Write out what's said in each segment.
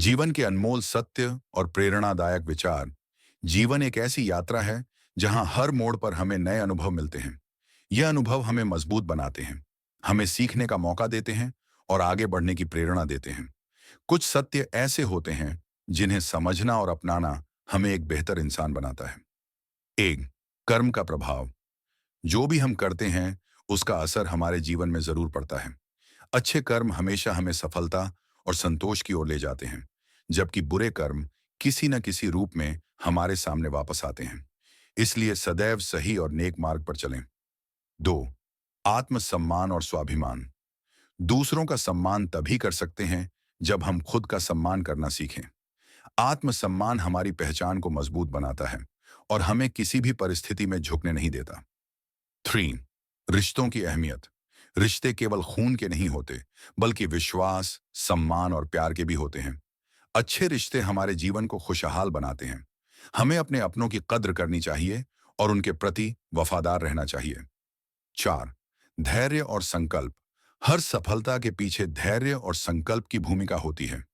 जीवन के अनमोल सत्य और प्रेरणादायक विचार। जीवन एक ऐसी यात्रा है जहां हर मोड़ पर हमें नए अनुभव मिलते हैं। यह अनुभव हमें मजबूत बनाते हैं, हमें सीखने का मौका देते हैं और आगे बढ़ने की प्रेरणा देते हैं। कुछ सत्य ऐसे होते हैं जिन्हें समझना और अपनाना हमें एक बेहतर इंसान बनाता है। एक, कर्म का प्रभाव। जो भी हम करते हैं उसका असर हमारे जीवन में जरूर पड़ता है। अच्छे कर्म हमेशा हमें सफलता और संतोष की ओर ले जाते हैं, जबकि बुरे कर्म किसी न किसी रूप में हमारे सामने वापस आते हैं। इसलिए सदैव सही और नेक मार्ग पर चलें। दो, आत्मसम्मान और स्वाभिमान। दूसरों का सम्मान तभी कर सकते हैं जब हम खुद का सम्मान करना सीखें। आत्मसम्मान हमारी पहचान को मजबूत बनाता है और हमें किसी भी परिस्थिति में झुकने नहीं देता। थ्री, रिश्तों की अहमियत। रिश्ते केवल खून के नहीं होते, बल्कि विश्वास, सम्मान और प्यार के भी होते हैं। अच्छे रिश्ते हमारे जीवन को खुशहाल बनाते हैं। हमें अपने अपनों की कद्र करनी चाहिए और उनके प्रति वफादार रहना चाहिए। चार, धैर्य और संकल्प। हर सफलता के पीछे धैर्य और संकल्प की भूमिका होती है।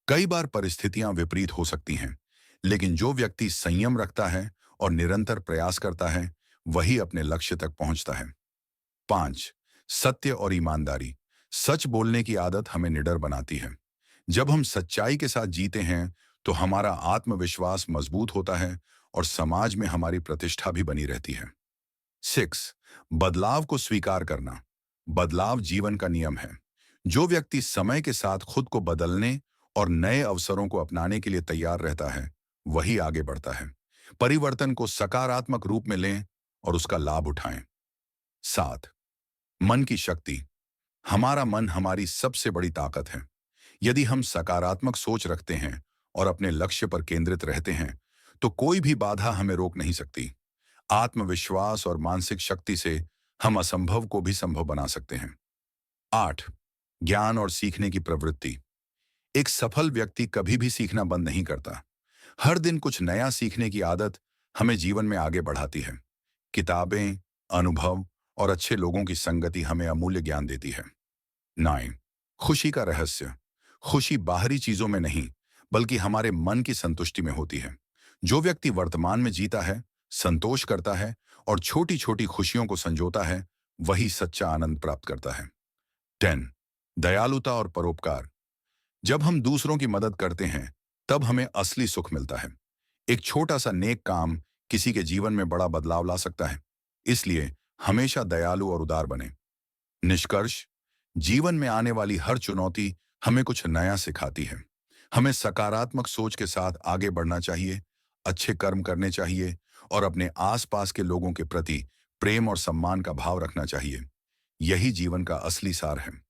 कई बार परिस्थितियां विपरीत हो सकती हैं, लेकिन जो व्यक्ति संयम रखता है और निरंतर प्रयास करता है, वही अपने लक्ष्य तक पहुंचता है। पांच, सत्य और ईमानदारी। सच बोलने की आदत हमें निडर बनाती है। जब हम सच्चाई के साथ जीते हैं, तो हमारा आत्मविश्वास मजबूत होता है और समाज में हमारी प्रतिष्ठा भी बनी रहती है। सिक्स, बदलाव को स्वीकार करना। बदलाव जीवन का नियम है। जो व्यक्ति समय के साथ खुद को बदलने और नए अवसरों को अपनाने के लिए तैयार रहता है, वही आगे बढ़ता है। परिवर्तन को सकारात्मक रूप में लें और उसका लाभ उठाएं। सात, मन की शक्ति। हमारा मन हमारी सबसे बड़ी ताकत है। यदि हम सकारात्मक सोच रखते हैं और अपने लक्ष्य पर केंद्रित रहते हैं, तो कोई भी बाधा हमें रोक नहीं सकती। आत्मविश्वास और मानसिक शक्ति से हम असंभव को भी संभव बना सकते हैं। आठ, ज्ञान और सीखने की प्रवृत्ति। एक सफल व्यक्ति कभी भी सीखना बंद नहीं करता। हर दिन कुछ नया सीखने की आदत हमें जीवन में आगे बढ़ाती है। किताबें, अनुभव और अच्छे लोगों की संगति हमें अमूल्य ज्ञान देती है। 9, खुशी का रहस्य। खुशी बाहरी चीजों में नहीं, बल्कि हमारे मन की संतुष्टि में होती है। जो व्यक्ति वर्तमान में जीता है, संतोष करता है और छोटी छोटी खुशियों को संजोता है, वही सच्चा आनंद प्राप्त करता है। 10, दयालुता और परोपकार। जब हम दूसरों की मदद करते हैं, तब हमें असली सुख मिलता है। एक छोटा सा नेक काम किसी के जीवन में बड़ा बदलाव ला सकता है। इसलिए हमेशा दयालु और उदार बने। निष्कर्ष, जीवन में आने वाली हर चुनौती हमें कुछ नया सिखाती है। हमें सकारात्मक सोच के साथ आगे बढ़ना चाहिए, अच्छे कर्म करने चाहिए और अपने आसपास के लोगों के प्रति प्रेम और सम्मान का भाव रखना चाहिए। यही जीवन का असली सार है।